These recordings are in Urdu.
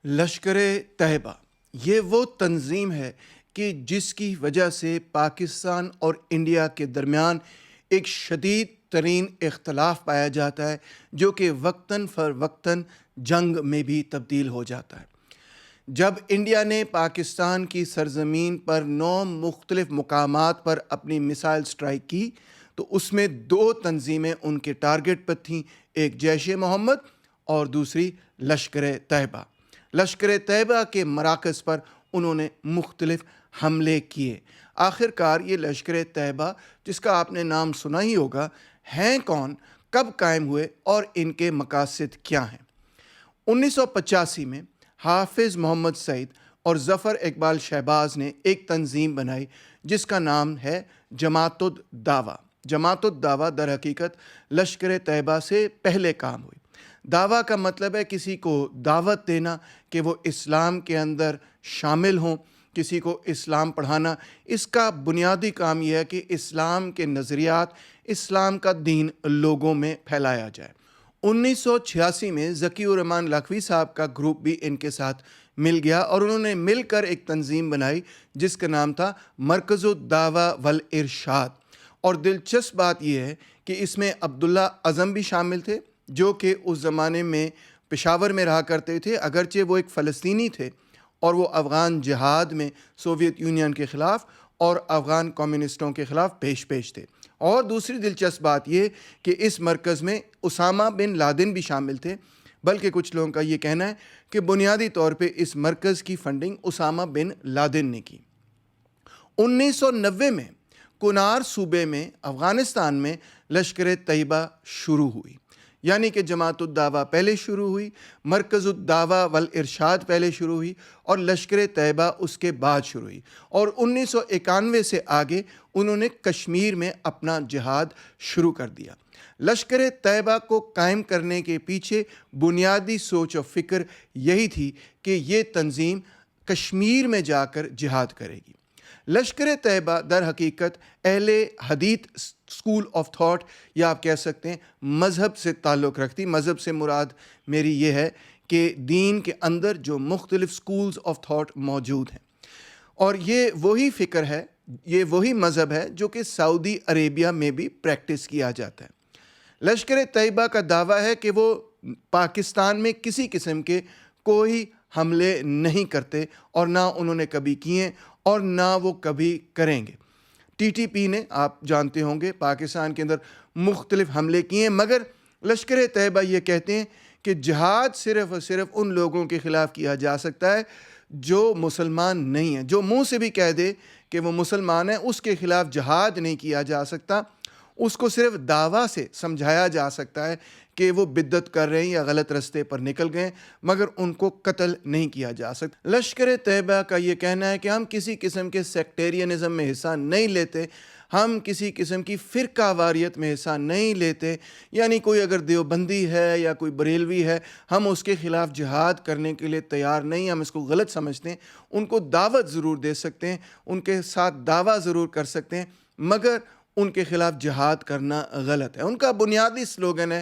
لشکر طیبہ یہ وہ تنظیم ہے کہ جس کی وجہ سے پاکستان اور انڈیا کے درمیان ایک شدید ترین اختلاف پایا جاتا ہے، جو کہ وقتاً فوقتاً جنگ میں بھی تبدیل ہو جاتا ہے۔ جب انڈیا نے پاکستان کی سرزمین پر 9 مختلف مقامات پر اپنی میزائل سٹرائک کی تو اس میں 2 تنظیمیں ان کے ٹارگٹ پر تھیں، ایک جیش محمد اور دوسری لشکر طیبہ۔ لشکر طیبہ کے مراکز پر انہوں نے مختلف حملے کیے۔ آخرکار یہ لشکر طیبہ، جس کا آپ نے نام سنا ہی ہوگا، ہیں کون، کب قائم ہوئے اور ان کے مقاصد کیا ہیں؟ 1985 میں حافظ محمد سعید اور ظفر اقبال شہباز نے ایک تنظیم بنائی جس کا نام ہے جماعت الدعوہ۔ جماعت الدعوہ در حقیقت لشکر طیبہ سے پہلے کام ہوئی۔ دعویٰ کا مطلب ہے کسی کو دعوت دینا کہ وہ اسلام کے اندر شامل ہوں، کسی کو اسلام پڑھانا۔ اس کا بنیادی کام یہ ہے کہ اسلام کے نظریات، اسلام کا دین لوگوں میں پھیلایا جائے۔ 1986 میں ذکی الرحمن لکھوی صاحب کا گروپ بھی ان کے ساتھ مل گیا اور انہوں نے مل کر ایک تنظیم بنائی جس کا نام تھا مرکز الدعوہ والارشاد۔ اور دلچسپ بات یہ ہے کہ اس میں عبداللہ اعظم بھی شامل تھے، جو کہ اس زمانے میں پشاور میں رہا کرتے تھے، اگرچہ وہ ایک فلسطینی تھے اور وہ افغان جہاد میں سوویت یونین کے خلاف اور افغان کمیونسٹوں کے خلاف پیش تھے۔ اور دوسری دلچسپ بات یہ کہ اس مرکز میں اسامہ بن لادن بھی شامل تھے، بلکہ کچھ لوگوں کا یہ کہنا ہے کہ بنیادی طور پہ اس مرکز کی فنڈنگ اسامہ بن لادن نے کی۔ 1990 میں کنار صوبے میں افغانستان میں لشکر طیبہ شروع ہوئی، یعنی کہ جماعت الدعوہ پہلے شروع ہوئی، مرکز الدعوہ والارشاد پہلے شروع ہوئی اور لشکر طیبہ اس کے بعد شروع ہوئی۔ اور 1991 سے آگے انہوں نے کشمیر میں اپنا جہاد شروع کر دیا۔ لشکر طیبہ کو قائم کرنے کے پیچھے بنیادی سوچ و فکر یہی تھی کہ یہ تنظیم کشمیر میں جا کر جہاد کرے گی۔ لشکر طیبہ در حقیقت اہل حدیث اسکول آف تھاٹ، یا آپ کہہ سکتے ہیں مذہب سے تعلق رکھتی۔ مذہب سے مراد میری یہ ہے کہ دین کے اندر جو مختلف اسکولز آف تھاٹ موجود ہیں، اور یہ وہی فکر ہے، یہ وہی مذہب ہے جو کہ سعودی عربیہ میں بھی پریکٹس کیا جاتا ہے۔ لشکر طیبہ کا دعویٰ ہے کہ وہ پاکستان میں کسی قسم کے کوئی حملے نہیں کرتے، اور نہ انہوں نے کبھی کیے اور نہ وہ کبھی کریں گے۔ ٹی ٹی پی نے، آپ جانتے ہوں گے، پاکستان کے اندر مختلف حملے کیے ہیں، مگر لشکر طیبہ یہ کہتے ہیں کہ جہاد صرف اور صرف ان لوگوں کے خلاف کیا جا سکتا ہے جو مسلمان نہیں ہیں۔ جو منہ سے بھی کہہ دے کہ وہ مسلمان ہے، اس کے خلاف جہاد نہیں کیا جا سکتا۔ اس کو صرف دعویٰ سے سمجھایا جا سکتا ہے کہ وہ بدعت کر رہے ہیں یا غلط رستے پر نکل گئے، مگر ان کو قتل نہیں کیا جا سکتا۔ لشکر طیبہ کا یہ کہنا ہے کہ ہم کسی قسم کے سیکٹیرینزم میں حصہ نہیں لیتے، ہم کسی قسم کی فرقہ واریت میں حصہ نہیں لیتے، یعنی کوئی اگر دیوبندی ہے یا کوئی بریلوی ہے، ہم اس کے خلاف جہاد کرنے کے لیے تیار نہیں، ہم اس کو غلط سمجھتے ہیں۔ ان کو دعوت ضرور دے سکتے ہیں، ان کے ساتھ دعویٰ ضرور کر سکتے ہیں، مگر ان کے خلاف جہاد کرنا غلط ہے۔ ان کا بنیادی سلوگن ہے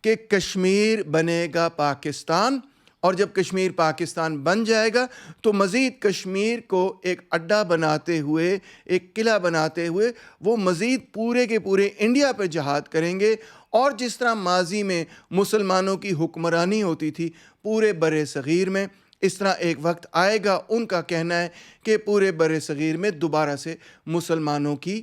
کہ کشمیر بنے گا پاکستان، اور جب کشمیر پاکستان بن جائے گا تو مزید کشمیر کو ایک اڈا بناتے ہوئے، ایک قلعہ بناتے ہوئے وہ مزید پورے کے پورے انڈیا پہ جہاد کریں گے۔ اور جس طرح ماضی میں مسلمانوں کی حکمرانی ہوتی تھی پورے بر صغیر میں، اس طرح ایک وقت آئے گا، ان کا کہنا ہے کہ پورے بر صغیر میں دوبارہ سے مسلمانوں کی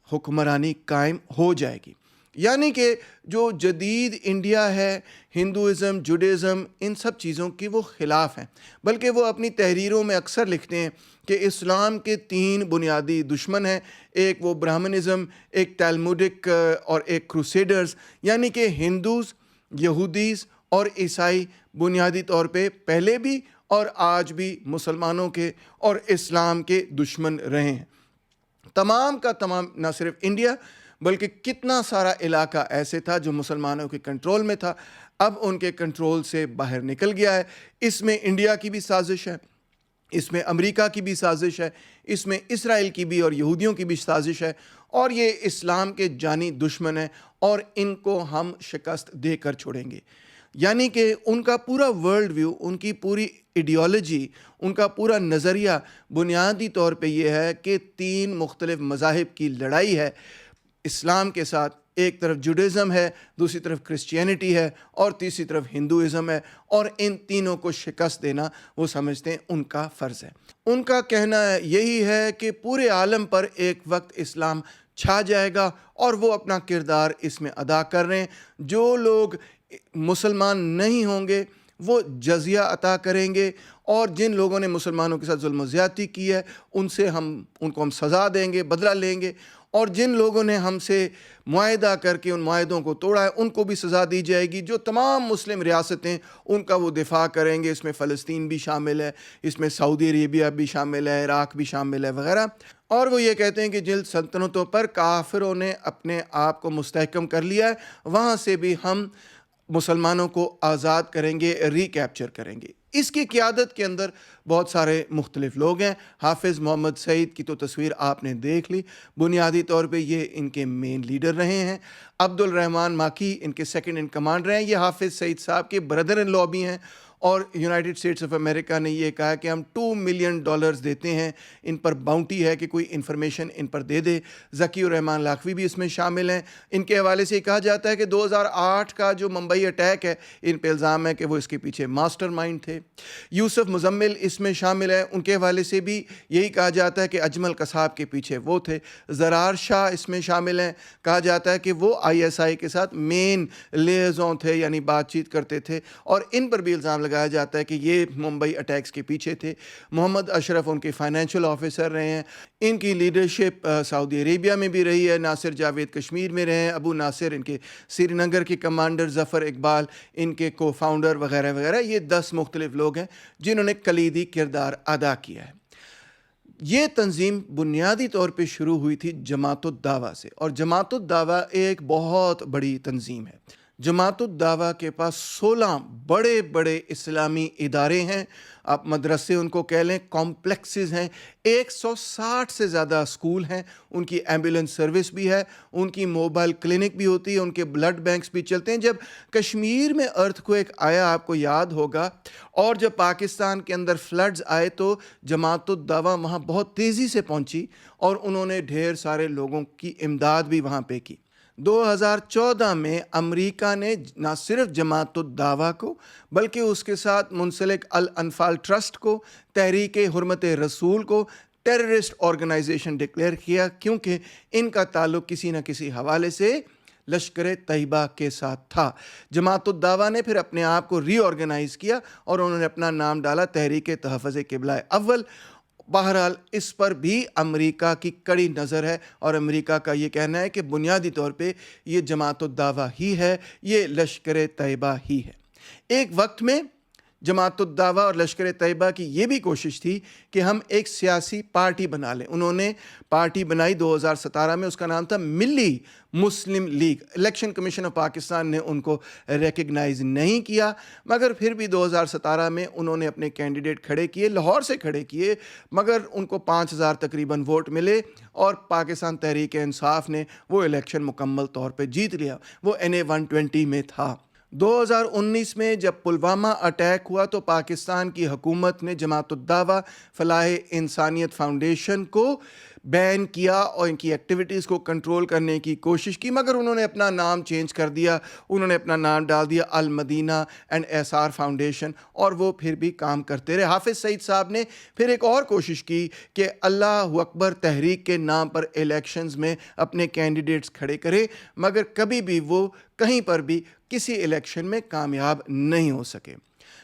حکمرانی قائم ہو جائے گی۔ یعنی کہ جو جدید انڈیا ہے، ہندوازم، جوڈیزم، ان سب چیزوں کی وہ خلاف ہیں، بلکہ وہ اپنی تحریروں میں اکثر لکھتے ہیں کہ اسلام کے 3 بنیادی دشمن ہیں، ایک وہ برہمنزم، ایک ٹیلموڈک اور ایک کروسیڈرز، یعنی کہ ہندوز، یہودیز اور عیسائی بنیادی طور پہ پہلے بھی اور آج بھی مسلمانوں کے اور اسلام کے دشمن رہے ہیں۔ تمام کا تمام، نہ صرف انڈیا بلکہ کتنا سارا علاقہ ایسے تھا جو مسلمانوں کے کنٹرول میں تھا، اب ان کے کنٹرول سے باہر نکل گیا ہے۔ اس میں انڈیا کی بھی سازش ہے، اس میں امریکہ کی بھی سازش ہے، اس میں اسرائیل کی بھی اور یہودیوں کی بھی سازش ہے، اور یہ اسلام کے جانی دشمن ہیں اور ان کو ہم شکست دے کر چھوڑیں گے۔ یعنی کہ ان کا پورا ورلڈ ویو، ان کی پوری ایڈیالوجی، ان کا پورا نظریہ بنیادی طور پہ یہ ہے کہ 3 مختلف مذاہب کی لڑائی ہے اسلام کے ساتھ۔ ایک طرف جوڈازم ہے، دوسری طرف کرسچینٹی ہے، اور تیسری طرف ہندوازم ہے، اور ان تینوں کو شکست دینا وہ سمجھتے ہیں ان کا فرض ہے۔ ان کا کہنا یہی ہے کہ پورے عالم پر ایک وقت اسلام چھا جائے گا اور وہ اپنا کردار اس میں ادا کر رہے ہیں۔ جو لوگ مسلمان نہیں ہوں گے وہ جزیہ عطا کریں گے، اور جن لوگوں نے مسلمانوں کے ساتھ ظلم و زیادتی کی ہے ان کو ہم سزا دیں گے، بدلہ لیں گے، اور جن لوگوں نے ہم سے معاہدہ کر کے ان معاہدوں کو توڑا ہے ان کو بھی سزا دی جائے گی۔ جو تمام مسلم ریاستیں ان کا وہ دفاع کریں گے، اس میں فلسطین بھی شامل ہے، اس میں سعودی عربیہ بھی شامل ہے، عراق بھی شامل ہے وغیرہ۔ اور وہ یہ کہتے ہیں کہ جن سلطنتوں پر کافروں نے اپنے آپ کو مستحکم کر لیا ہے وہاں سے بھی ہم مسلمانوں کو آزاد کریں گے، ریکیپچر کریں گے۔ اس کی قیادت کے اندر بہت سارے مختلف لوگ ہیں۔ حافظ محمد سعید کی تو تصویر آپ نے دیکھ لی، بنیادی طور پہ یہ ان کے مین لیڈر رہے ہیں۔ عبد الرحمن ماکی ان کے سیکنڈ ان کمانڈ رہے ہیں۔ یہ حافظ سعید صاحب کے بردر ان لا بھی ہیں، اور یونائٹڈ اسٹیٹس آف امریکہ نے یہ کہا کہ ہم $2 ملین دیتے ہیں، ان پر باؤنٹی ہے کہ کوئی انفارمیشن ان پر دے دے۔ ذکی الرحمن لاکھوی بھی اس میں شامل ہیں۔ ان کے حوالے سے یہ کہا جاتا ہے کہ 2008 کا جو ممبئی اٹیک ہے ان پہ الزام ہے کہ وہ اس کے پیچھے ماسٹر مائنڈ تھے۔ یوسف مزمل اس میں شامل ہے، ان کے حوالے سے بھی یہی کہا جاتا ہے کہ اجمل قصاب کے پیچھے وہ تھے۔ زرار شاہ اس میں شامل ہیں، کہا جاتا ہے کہ وہ ISI کے ساتھ مین لیزون تھے، یعنی بات چیت کرتے تھے، اور ان پر بھی الزام لگایا جاتا ہے کہ یہ ممبئی اٹیکس کے پیچھے تھے۔ محمد اشرف ان کے فائنینشیل آفیسر رہے ہیں، ان کی لیڈرشپ سعودی عربیہ میں بھی رہی ہے۔ ناصر جاوید کشمیر میں رہے ہیں، ابو ناصر ان کے سری نگر کے کمانڈر، ظفر اقبال ان کے کو فاؤنڈر وغیرہ وغیرہ۔ یہ 10 مختلف لوگ ہیں جنہوں نے کلیدی کردار ادا کیا ہے۔ یہ تنظیم بنیادی طور پہ شروع ہوئی تھی جماعت الدعوہ سے، اور جماعت الدعوہ ایک بہت بڑی تنظیم ہے۔ جماعت الدعوہ کے پاس 16 بڑے بڑے اسلامی ادارے ہیں، آپ مدرسے ان کو کہہ لیں، کمپلیکسز ہیں، 160 سے زیادہ اسکول ہیں، ان کی ایمبولینس سروس بھی ہے، ان کی موبائل کلینک بھی ہوتی ہے، ان کے بلڈ بینکس بھی چلتے ہیں۔ جب کشمیر میں ارتھ کویک آیا آپ کو یاد ہوگا، اور جب پاکستان کے اندر فلڈز آئے تو جماعت الدعوہ وہاں بہت تیزی سے پہنچی اور انہوں نے ڈھیر سارے لوگوں کی امداد بھی وہاں پہ کی۔ 2014 میں امریکہ نے نہ صرف جماعت الدعوہ کو بلکہ اس کے ساتھ منسلک الانفال ٹرسٹ کو، تحریک حرمت رسول کو ٹیررسٹ آرگنائزیشن ڈکلیئر کیا، کیونکہ ان کا تعلق کسی نہ کسی حوالے سے لشکر طیبہ کے ساتھ تھا۔ جماعت الدعوہ نے پھر اپنے آپ کو ری آرگنائز کیا اور انہوں نے اپنا نام ڈالا تحریک تحفظ قبلہ اول۔ بہرحال اس پر بھی امریکہ کی کڑی نظر ہے، اور امریکہ کا یہ کہنا ہے کہ بنیادی طور پہ یہ جماعت الدعوہ ہی ہے، یہ لشکر طیبہ ہی ہے۔ ایک وقت میں جماعت الدعوہ اور لشکر طیبہ کی یہ بھی کوشش تھی کہ ہم ایک سیاسی پارٹی بنا لیں۔ انہوں نے پارٹی بنائی 2017 میں، اس کا نام تھا Milli Muslim League. Election commission of Pakistan نے ان کو ریکگنائز نہیں کیا، مگر پھر بھی 2017 میں انہوں نے اپنے کینڈیڈیٹ کھڑے کیے، لاہور سے کھڑے کیے، مگر ان کو 5000 تقریباً ووٹ ملے، اور پاکستان تحریک انصاف نے وہ الیکشن مکمل طور پہ جیت لیا۔ وہ NA 120 میں تھا۔ 2019 میں جب پلوامہ اٹیک ہوا تو پاکستان کی حکومت نے جماعت الدعوہ فلاح انسانیت فاؤنڈیشن کو بین کیا اور ان کی ایکٹیویٹیز کو کنٹرول کرنے کی کوشش کی، مگر انہوں نے اپنا نام چینج کر دیا، انہوں نے اپنا نام ڈال دیا المدینہ اینڈ ایسار فاؤنڈیشن، اور وہ پھر بھی کام کرتے رہے۔ حافظ سعید صاحب نے پھر ایک اور کوشش کی کہ اللہ اکبر تحریک کے نام پر الیکشنز میں اپنے کینڈیڈیٹس کھڑے کرے، مگر کبھی بھی وہ کہیں پر بھی کسی الیکشن میں کامیاب نہیں ہو سکے۔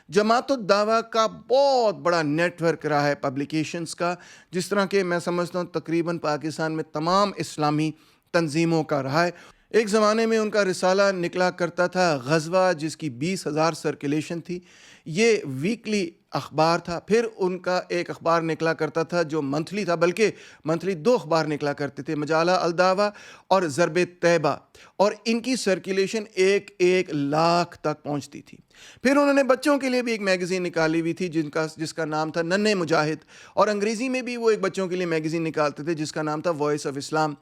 جماعت الدعوہ کا بہت بڑا نیٹ ورک رہا ہے پبلیکیشنز کا، جس طرح کہ میں سمجھتا ہوں تقریباً پاکستان میں تمام اسلامی تنظیموں کا رہا ہے۔ ایک زمانے میں ان کا رسالہ نکلا کرتا تھا غزوہ، جس کی 20,000 سرکولیشن تھی، یہ ویکلی اخبار تھا۔ پھر ان کا ایک اخبار نکلا کرتا تھا جو منتھلی تھا، بلکہ منتھلی 2 اخبار نکلا کرتے تھے، مجالہ الدعوہ اور ضرب طیبہ، اور ان کی سرکولیشن 1 لاکھ تک پہنچتی تھی۔ پھر انہوں نے بچوں کے لیے بھی ایک میگزین نکالی ہوئی تھی جس کا نام تھا ننھے مجاہد، اور انگریزی میں بھی وہ ایک بچوں کے لیے میگزین نکالتے تھے جس کا نام تھا وائس آف اسلام۔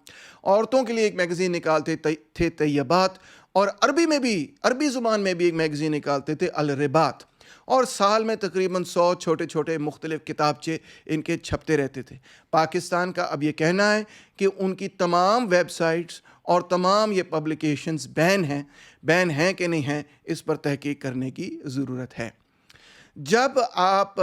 عورتوں کے لیے ایک میگزین نکالتے تھے طیبات، اور عربی زبان میں بھی ایک میگزین نکالتے تھے الرباط، اور سال میں تقریباً 100 چھوٹے چھوٹے مختلف کتابچے ان کے چھپتے رہتے تھے۔ پاکستان کا اب یہ کہنا ہے کہ ان کی تمام ویب سائٹس اور تمام یہ پبلیکیشنز بین ہیں کہ نہیں ہیں، اس پر تحقیق کرنے کی ضرورت ہے۔ جب آپ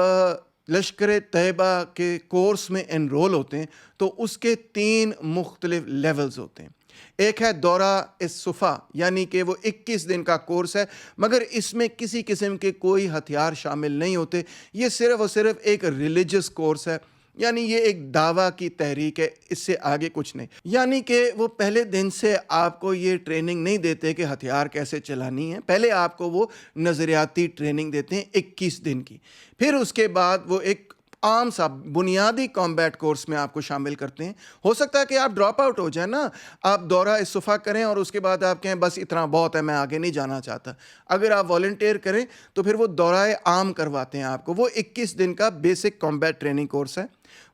لشکر طیبہ کے کورس میں انرول ہوتے ہیں تو اس کے 3 مختلف لیولز ہوتے ہیں۔ ایک ہے دورہ الصفا، یعنی کہ وہ 21 دن کا کورس ہے، مگر اس میں کسی قسم کے کوئی ہتھیار شامل نہیں ہوتے۔ یہ صرف اور صرف ایک ریلیجس کورس ہے، یعنی یہ ایک دعویٰ کی تحریک ہے، اس سے آگے کچھ نہیں۔ یعنی کہ وہ پہلے دن سے آپ کو یہ ٹریننگ نہیں دیتے کہ ہتھیار کیسے چلانی ہے، پہلے آپ کو وہ نظریاتی ٹریننگ دیتے ہیں 21 دن کی۔ پھر اس کے بعد وہ ایک عام سا بنیادی کامبیٹ کورس میں آپ کو شامل کرتے ہیں۔ ہو سکتا ہے کہ آپ ڈراپ آؤٹ ہو جائیں نا، آپ دورہ الصفا کریں اور اس کے بعد آپ کہیں بس اتنا بہت ہے، میں آگے نہیں جانا چاہتا۔ اگر آپ والنٹیئر کریں تو پھر وہ دورہ عام کرواتے ہیں آپ کو، وہ 21 دن کا بیسک کامبیٹ ٹریننگ کورس ہے۔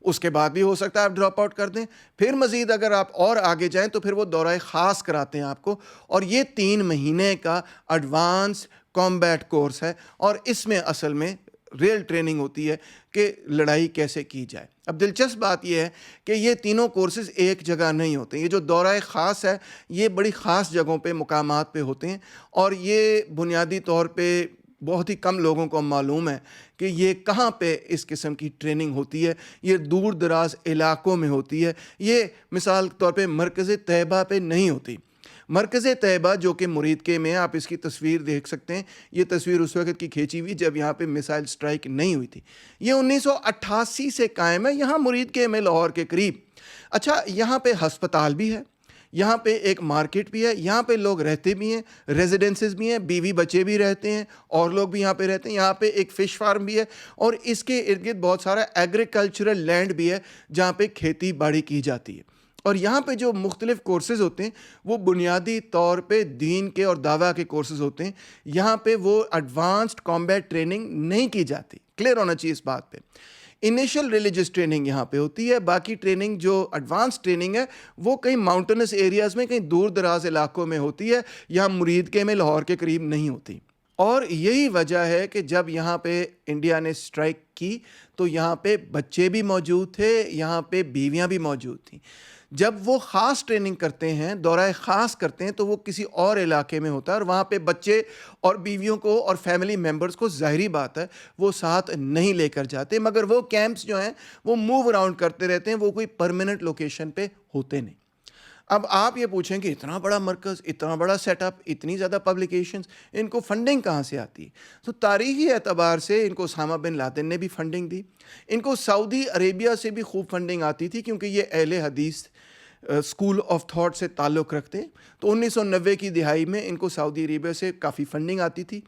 اس کے بعد بھی ہو سکتا ہے آپ ڈراپ آؤٹ کر دیں، پھر مزید اگر آپ اور آگے جائیں تو پھر وہ دورہ خاص کراتے ہیں آپ کو، اور یہ 3 مہینے کا ایڈوانس کامبیٹ کورس ہے، اور اس میں اصل میں ریل ٹریننگ ہوتی ہے کہ لڑائی کیسے کی جائے۔ اب دلچسپ بات یہ ہے کہ یہ تینوں کورسز ایک جگہ نہیں ہوتے۔ یہ جو دورہ خاص ہے یہ بڑی خاص جگہوں پہ، مقامات پہ ہوتے ہیں، اور یہ بنیادی طور پہ بہت ہی کم لوگوں کو معلوم ہے کہ یہ کہاں پہ اس قسم کی ٹریننگ ہوتی ہے۔ یہ دور دراز علاقوں میں ہوتی ہے، یہ مثال کے طور پہ مرکز طیبہ پہ نہیں ہوتی۔ مرکز طیبہ جو کہ مرید کے میں، آپ اس کی تصویر دیکھ سکتے ہیں، یہ تصویر اس وقت کی کھینچی ہوئی جب یہاں پہ میسائل سٹرائک نہیں ہوئی تھی۔ یہ 1988 سے قائم ہے، یہاں مرید کے میں لاہور کے قریب۔ اچھا، یہاں پہ ہسپتال بھی ہے، یہاں پہ ایک مارکیٹ بھی ہے، یہاں پہ لوگ رہتے بھی ہیں، ریزیڈنسز بھی ہیں، بیوی بچے بھی رہتے ہیں، اور لوگ بھی یہاں پہ رہتے ہیں۔ یہاں پہ ایک فش فارم بھی ہے، اور اس کے ارد گرد بہت سارا ایگریکلچرل لینڈ بھی ہے جہاں پہ کھیتی باڑی کی جاتی ہے۔ اور یہاں پہ جو مختلف کورسز ہوتے ہیں وہ بنیادی طور پہ دین کے اور دعویٰ کے کورسز ہوتے ہیں۔ یہاں پہ وہ ایڈوانسڈ کامبیٹ ٹریننگ نہیں کی جاتی، کلیئر ہونا چاہیے اس بات پہ۔ انیشل ریلیجس ٹریننگ یہاں پہ ہوتی ہے، باقی ٹریننگ جو ایڈوانس ٹریننگ ہے وہ کہیں ماؤنٹنس ایریاز میں، کہیں دور دراز علاقوں میں ہوتی ہے، یہاں مرید کے میں لاہور کے قریب نہیں ہوتی۔ اور یہی وجہ ہے کہ جب یہاں پہ انڈیا نے سٹرائک کی تو یہاں پہ بچے بھی موجود تھے، یہاں پہ بیویاں بھی موجود تھیں۔ جب وہ خاص ٹریننگ کرتے ہیں، دورہ خاص کرتے ہیں، تو وہ کسی اور علاقے میں ہوتا ہے، اور وہاں پہ بچے اور بیویوں کو اور فیملی ممبرز کو ظاہری بات ہے وہ ساتھ نہیں لے کر جاتے، مگر وہ کیمپس جو ہیں وہ موو اراؤنڈ کرتے رہتے ہیں، وہ کوئی پرماننٹ لوکیشن پہ ہوتے نہیں۔ اب آپ یہ پوچھیں کہ اتنا بڑا مرکز، اتنا بڑا سیٹ اپ، اتنی زیادہ پبلیکیشنز، ان کو فنڈنگ کہاں سے آتی ہے؟ تو تاریخی اعتبار سے ان کو اسامہ بن لادن نے بھی فنڈنگ دی، ان کو سعودی عربیہ سے بھی خوب فنڈنگ آتی تھی، کیونکہ یہ اہل حدیث اسکول آف تھاٹ سے تعلق رکھتے ہیں۔ تو 1990 کی دہائی میں ان کو سعودی عربیہ سے کافی فنڈنگ آتی تھی،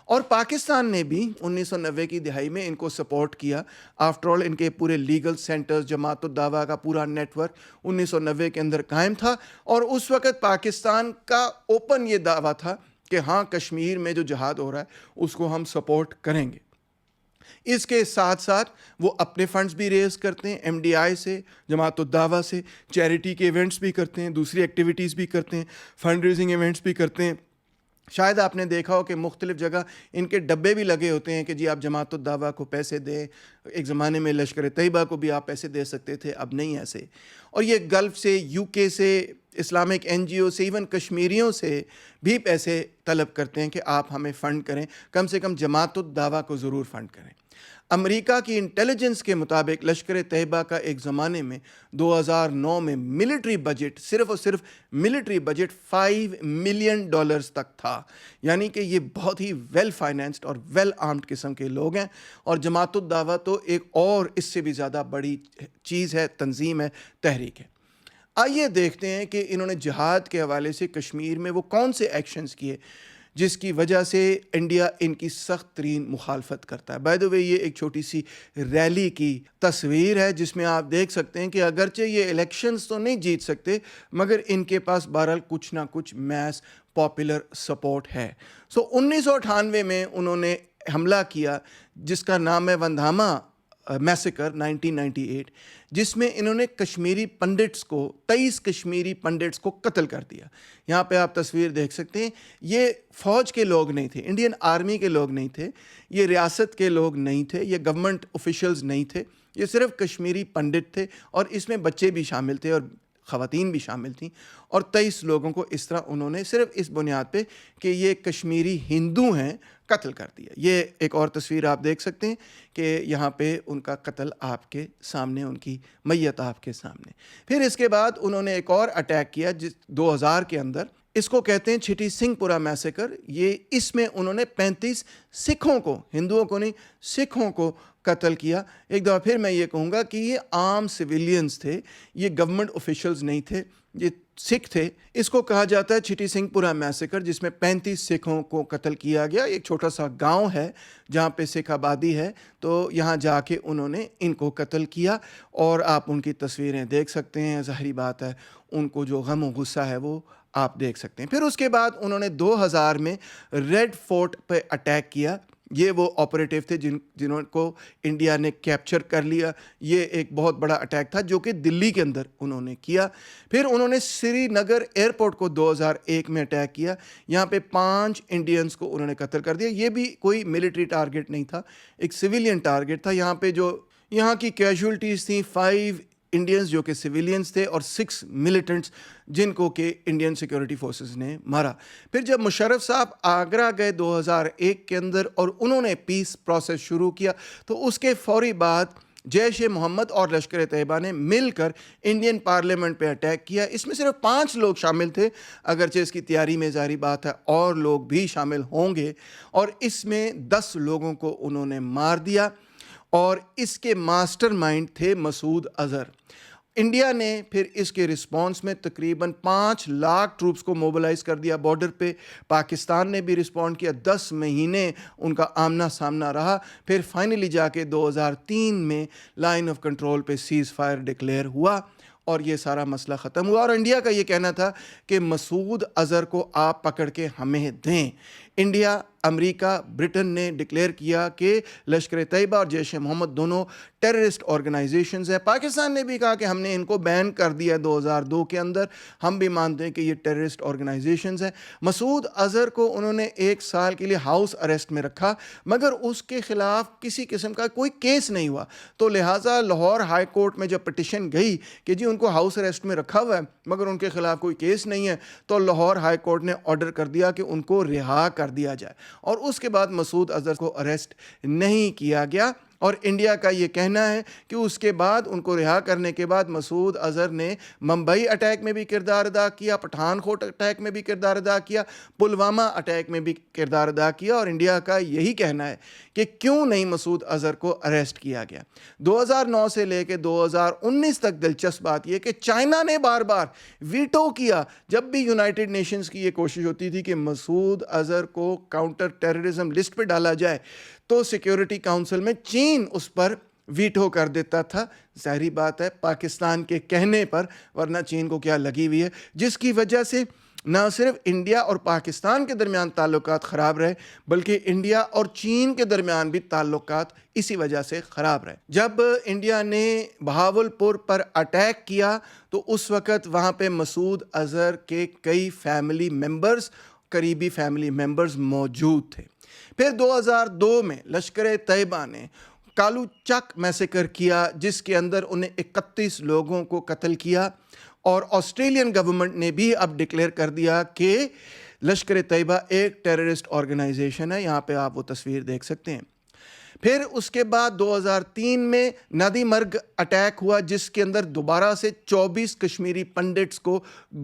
اور پاکستان نے بھی 1990 کی دہائی میں ان کو سپورٹ کیا۔ آفٹر آل ان کے پورے لیگل سینٹرز، جماعت الدعوہ کا پورا نیٹ ورک 1990 کے اندر قائم تھا، اور اس وقت پاکستان کا اوپن یہ دعویٰ تھا کہ ہاں، کشمیر میں جو جہاد ہو رہا ہے اس کو ہم سپورٹ کریں گے۔ اس کے ساتھ ساتھ وہ اپنے فنڈز بھی ریز کرتے ہیں، ایم ڈی آئی سے، جماعت الدعوہ سے، چیریٹی کے ایونٹس بھی کرتے ہیں، دوسری ایکٹیویٹیز بھی کرتے ہیں، فنڈ ریزنگ ایونٹس بھی کرتے ہیں۔ شاید آپ نے دیکھا ہو کہ مختلف جگہ ان کے ڈبے بھی لگے ہوتے ہیں کہ جی آپ جماعت الدعوہ کو پیسے دیں۔ ایک زمانے میں لشکر طیبہ کو بھی آپ پیسے دے سکتے تھے، اب نہیں ایسے۔ اور یہ گلف سے، یو کے سے، اسلامک این جی او سے، ایون کشمیریوں سے بھی پیسے طلب کرتے ہیں کہ آپ ہمیں فنڈ کریں، کم سے کم جماعت الدعوہ کو ضرور فنڈ کریں۔ امریکہ کی انٹیلیجنس کے مطابق لشکر طیبہ کا ایک زمانے میں 2009 میں ملٹری بجٹ، صرف اور صرف ملٹری بجٹ $5 ملین تک تھا، یعنی کہ یہ بہت ہی ویل فائنینسڈ اور ویل آرمڈ قسم کے لوگ ہیں۔ اور جماعت الدعوہ تو ایک اور اس سے بھی زیادہ بڑی چیز ہے، تنظیم ہے، تحریک ہے۔ آئیے دیکھتے ہیں کہ انہوں نے جہاد کے حوالے سے کشمیر میں وہ کون سے ایکشنز کیے جس کی وجہ سے انڈیا ان کی سخت ترین مخالفت کرتا ہے۔ بائی دی وے، یہ ایک چھوٹی سی ریلی کی تصویر ہے جس میں آپ دیکھ سکتے ہیں کہ اگرچہ یہ الیکشنز تو نہیں جیت سکتے، مگر ان کے پاس بہرحال کچھ نہ کچھ میس پاپولر سپورٹ ہے۔ 1998 میں انہوں نے حملہ کیا جس کا نام ہے وندھاما میسیکر 1998 جس میں انہوں نے کشمیری پنڈتس کو 23 کشمیری پنڈتس کو قتل کر دیا. یہاں پہ آپ تصویر دیکھ سکتے ہیں. یہ فوج کے لوگ نہیں تھے, انڈین آرمی کے لوگ نہیں تھے, یہ ریاست کے لوگ نہیں تھے, یہ گورنمنٹ آفیشلز نہیں تھے, یہ صرف کشمیری پنڈت تھے, اور اس میں بچے بھی شامل تھے اور خواتین بھی شامل تھیں. اور 23 لوگوں کو اس طرح انہوں نے صرف اس بنیاد پہ کہ یہ کشمیری ہندو ہیں قتل کر دیا. یہ ایک اور تصویر آپ دیکھ سکتے ہیں کہ یہاں پہ ان کا قتل آپ کے سامنے, ان کی میت آپ کے سامنے. پھر اس کے بعد انہوں نے ایک اور اٹیک کیا 2000 کے اندر. اس کو کہتے ہیں چھٹی سنگھ پورہ میسیکر. یہ اس میں انہوں نے 35 سکھوں کو, ہندوؤں کو نہیں سکھوں کو قتل کیا. ایک دفعہ پھر میں یہ کہوں گا کہ یہ عام سویلینز تھے, یہ گورنمنٹ آفیشلز نہیں تھے, یہ سکھ تھے. اس کو کہا جاتا ہے چھٹی سنگھ پورہ میسیکر, جس میں 35 سکھوں کو قتل کیا گیا. ایک چھوٹا سا گاؤں ہے جہاں پہ سکھ آبادی ہے, تو یہاں جا کے انہوں نے ان کو قتل کیا, اور آپ ان کی تصویریں دیکھ سکتے ہیں. ظاہری بات ہے ان کو جو غم و غصہ ہے وہ آپ دیکھ سکتے ہیں. پھر اس کے بعد انہوں نے 2000 میں ریڈ فورٹ پہ اٹیک کیا. یہ وہ آپریٹیو تھے جنہوں کو انڈیا نے کیپچر کر لیا. یہ ایک بہت بڑا اٹیک تھا جو کہ دلی کے اندر انہوں نے کیا. پھر انہوں نے سری نگر ایئرپورٹ کو 2001 میں اٹیک کیا. یہاں پہ 5 انڈینز کو انہوں نے قتل کر دیا. یہ بھی کوئی ملٹری ٹارگٹ نہیں تھا, ایک سویلین ٹارگٹ تھا. یہاں پہ جو یہاں کی کیجولٹیز تھیں 5 انڈینز جو کہ سویلینز تھے, اور 6 ملیٹنٹس جن کو کہ انڈین سیکیورٹی فورسز نے مارا. پھر جب مشرف صاحب آگرہ گئے 2001 کے اندر اور انہوں نے پیس پروسیس شروع کیا, تو اس کے فوری بعد جیش محمد اور لشکر طیبہ نے مل کر انڈین پارلیمنٹ پہ اٹیک کیا. اس میں صرف 5 لوگ شامل تھے, اگرچہ اس کی تیاری میں ظاہری بات ہے اور لوگ بھی شامل ہوں گے, اور اس میں 10 لوگوں کو انہوں نے مار دیا. اور اس کے ماسٹر مائنڈ تھے مسعود اظہر. انڈیا نے پھر اس کے رسپانس میں تقریباً 5 لاکھ ٹروپس کو موبلائز کر دیا بارڈر پہ. پاکستان نے بھی رسپونڈ کیا, 10 مہینے ان کا آمنا سامنا رہا. پھر فائنلی جا کے 2003 میں لائن آف کنٹرول پہ سیز فائر ڈکلیئر ہوا, اور یہ سارا مسئلہ ختم ہوا. اور انڈیا کا یہ کہنا تھا کہ مسعود اظہر کو آپ پکڑ کے ہمیں دیں. انڈیا, امریکہ, برٹن نے ڈکلیئر کیا کہ لشکر طیبہ اور جیش محمد دونوں ٹیررسٹ آرگنائزیشنز ہیں. پاکستان نے بھی کہا کہ ہم نے ان کو بین کر دیا 2002 کے اندر, ہم بھی مانتے ہیں کہ یہ ٹیررسٹ آرگنائزیشنز ہیں. مسعود اظہر کو انہوں نے 1 سال کے لیے ہاؤس اریسٹ میں رکھا, مگر اس کے خلاف کسی قسم کا کوئی کیس نہیں ہوا. تو لہٰذا لاہور ہائی کورٹ میں جب پٹیشن گئی کہ جی ان کو ہاؤس اریسٹ میں رکھا ہوا ہے مگر ان کے خلاف کوئی کیس نہیں ہے, تو لاہور ہائی کورٹ نے آرڈر کر دیا کہ ان کو رہا کر دیا جائے, اور اس کے بعد مسعود اظہر کو اریسٹ نہیں کیا گیا. اور انڈیا کا یہ کہنا ہے کہ اس کے بعد ان کو رہا کرنے کے بعد مسعود اظہر نے ممبئی اٹیک میں بھی کردار ادا کیا, پٹھان کوٹ اٹیک میں بھی کردار ادا کیا, پلوامہ اٹیک میں بھی کردار ادا کیا. اور انڈیا کا یہی کہنا ہے کہ کیوں نہیں مسعود اظہر کو اریسٹ کیا گیا. 2009 سے لے کے 2019 تک دلچسپ بات یہ کہ چائنا نے بار بار ویٹو کیا جب بھی یونائٹڈ نیشنز کی یہ کوشش ہوتی تھی کہ مسعود اظہر کو کاؤنٹر ٹیررزم لسٹ پہ ڈالا جائے, تو سیکیورٹی کاؤنسل میں چین اس پر ویٹو کر دیتا تھا. ظاہری بات ہے پاکستان کے کہنے پر, ورنہ چین کو کیا لگی ہوئی ہے, جس کی وجہ سے نہ صرف انڈیا اور پاکستان کے درمیان تعلقات خراب رہے بلکہ انڈیا اور چین کے درمیان بھی تعلقات اسی وجہ سے خراب رہے. جب انڈیا نے بہاولپور پر اٹیک کیا تو اس وقت وہاں پہ مسعود اظہر کے کئی فیملی ممبرز, قریبی فیملی ممبرز موجود تھے. پھر 2002 میں لشکر طیبہ نے کالو چک میسیکر کیا, جس کے اندر انہیں 31 لوگوں کو قتل کیا, اور آسٹریلین گورنمنٹ نے بھی اب ڈکلیئر کر دیا کہ لشکر طیبہ ایک ٹیررسٹ آرگنائزیشن ہے. یہاں پہ آپ وہ تصویر دیکھ سکتے ہیں. پھر اس کے بعد 2003 میں ندی مرگ اٹیک ہوا, جس کے اندر دوبارہ سے 24 کشمیری پنڈتس کو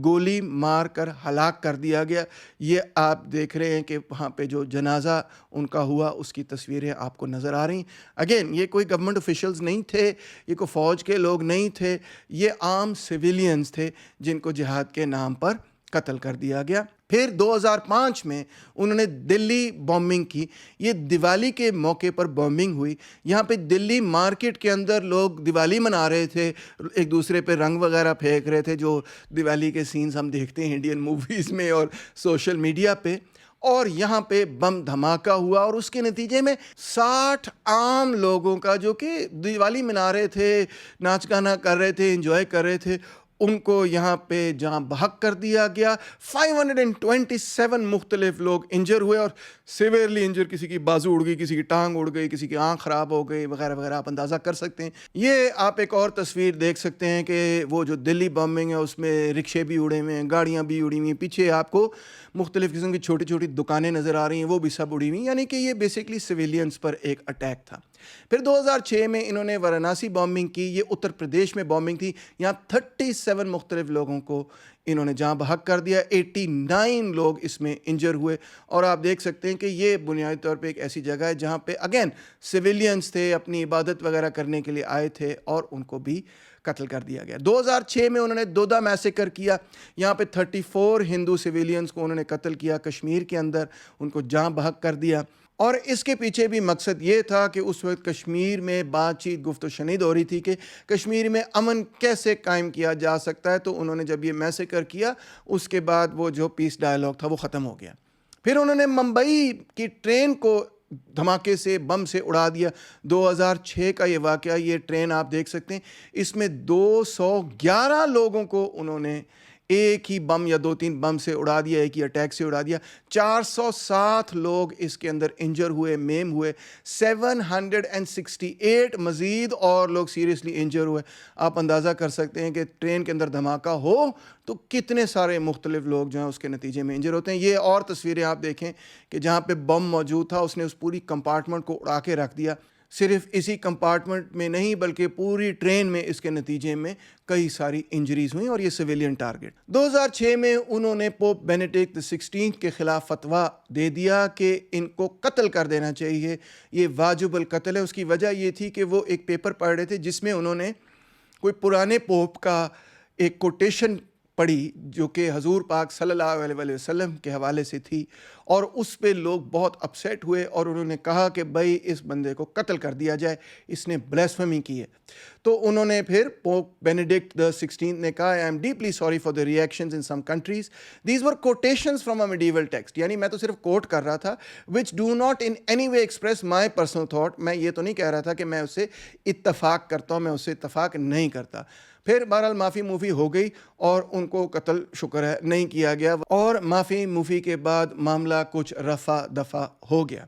گولی مار کر ہلاک کر دیا گیا. یہ آپ دیکھ رہے ہیں کہ وہاں پہ جو جنازہ ان کا ہوا اس کی تصویریں آپ کو نظر آ رہی ہیں. اگین یہ کوئی گورنمنٹ آفیشلز نہیں تھے, یہ کوئی فوج کے لوگ نہیں تھے, یہ عام سویلینز تھے جن کو جہاد کے نام پر قتل کر دیا گیا. پھر 2005 میں انہوں نے دلی بومبنگ کی. یہ دیوالی کے موقع پر بومبنگ ہوئی. یہاں پہ دلی مارکیٹ کے اندر لوگ دیوالی منا رہے تھے, ایک دوسرے پہ رنگ وغیرہ پھینک رہے تھے, جو دیوالی کے سینز ہم دیکھتے ہیں انڈین موویز میں اور سوشل میڈیا پہ. اور یہاں پہ بم دھماکہ ہوا اور اس کے نتیجے میں 60 عام لوگوں کا جو کہ دیوالی منا رہے تھے، ناچ گانا کر رہے تھے، انجوائے کر رہے تھے، ان کو یہاں پہ جہاں بحق کر دیا گیا۔ 527 مختلف لوگ انجر ہوئے اور سیویئرلی انجر، کسی کی بازو اڑ گئی، کسی کی ٹانگ اڑ گئی، کسی کی آنکھ خراب ہو گئی وغیرہ وغیرہ، آپ اندازہ کر سکتے ہیں۔ یہ آپ ایک اور تصویر دیکھ سکتے ہیں کہ وہ جو دلی بمبنگ ہے اس میں رکشے بھی اڑے ہوئے ہیں، گاڑیاں بھی اڑی ہوئی ہیں، پیچھے آپ کو مختلف قسم کی چھوٹی چھوٹی دکانیں نظر آ رہی ہیں، وہ بھی سب اڑی ہوئی، یعنی کہ یہ بیسکلی سویلینز پر ایک اٹیک تھا۔ پھر 2006 میں انہوں نے وارانسی بامبنگ کی، یہ اتر پردیش میں بامبنگ تھی، یہاں 37 مختلف لوگوں کو انہوں نے جہاں بحق کر دیا، 89 لوگ اس میں انجر ہوئے، اور آپ دیکھ سکتے ہیں کہ یہ بنیادی طور پہ ایک ایسی جگہ ہے جہاں پہ اگین سویلینز تھے، اپنی عبادت وغیرہ کرنے کے لیے آئے تھے اور ان کو بھی قتل کر دیا گیا۔ 2006 میں انہوں نے دودا میسیکر کیا، یہاں پہ 34 ہندو سویلینز کو انہوں نے قتل کیا کشمیر کے اندر، ان کو جہاں بحق کر دیا، اور اس کے پیچھے بھی مقصد یہ تھا کہ اس وقت کشمیر میں بات چیت گفت و شنید ہو رہی تھی کہ کشمیر میں امن کیسے قائم کیا جا سکتا ہے، تو انہوں نے جب یہ میسیکر کیا اس کے بعد وہ جو پیس ڈائیلاگ تھا وہ ختم ہو گیا۔ پھر انہوں نے ممبئی کی ٹرین کو دھماکے سے، بم سے اڑا دیا۔ 2006 کا یہ واقعہ، یہ ٹرین آپ دیکھ سکتے ہیں، اس میں 211 لوگوں کو انہوں نے ایک ہی بم یا 2-3 بم سے اڑا دیا، ایک ہی اٹیک سے اڑا دیا۔ 407 لوگ اس کے اندر انجر ہوئے، میم ہوئے، 768 مزید اور لوگ سیریسلی انجر ہوئے۔ آپ اندازہ کر سکتے ہیں کہ ٹرین کے اندر دھماکہ ہو تو کتنے سارے مختلف لوگ جو ہیں اس کے نتیجے میں انجر ہوتے ہیں۔ یہ اور تصویریں آپ دیکھیں کہ جہاں پہ بم موجود تھا اس نے اس پوری کمپارٹمنٹ کو اڑا کے رکھ دیا۔ صرف اسی کمپارٹمنٹ میں نہیں بلکہ پوری ٹرین میں اس کے نتیجے میں کئی ساری انجریز ہوئیں، اور یہ سویلین ٹارگٹ۔ 2006 میں انہوں نے پوپ بینیڈکٹ XVI کے خلاف فتویٰ دے دیا کہ ان کو قتل کر دینا چاہیے، یہ واجب القتل ہے۔ اس کی وجہ یہ تھی کہ وہ ایک پیپر پڑھ رہے تھے جس میں انہوں نے کوئی پرانے پوپ کا ایک کوٹیشن پڑھی جو کہ حضور پاک صلی اللہ علیہ وسلم کے حوالے سے تھی، اور اس پہ لوگ بہت اپسیٹ ہوئے اور انہوں نے کہا کہ بھائی اس بندے کو قتل کر دیا جائے، اس نے بلیسفیمی کی ہے۔ تو انہوں نے پھر پوپ بینیڈکٹ XVI نے کہا I am deeply sorry for the reactions in some countries. These were quotations from a medieval text. یعنی میں تو صرف کوٹ کر رہا تھا which do not in any way express my personal thought. میں یہ تو نہیں کہہ رہا تھا کہ میں اس سے اتفاق کرتا ہوں، میں اس سے اتفاق نہیں کرتا۔ پھر بہرحال معافی موفی ہو گئی اور ان کو قتل شکر ہے نہیں کیا گیا، اور معافی موفی کے بعد معاملہ کچھ رفع دفع ہو گیا۔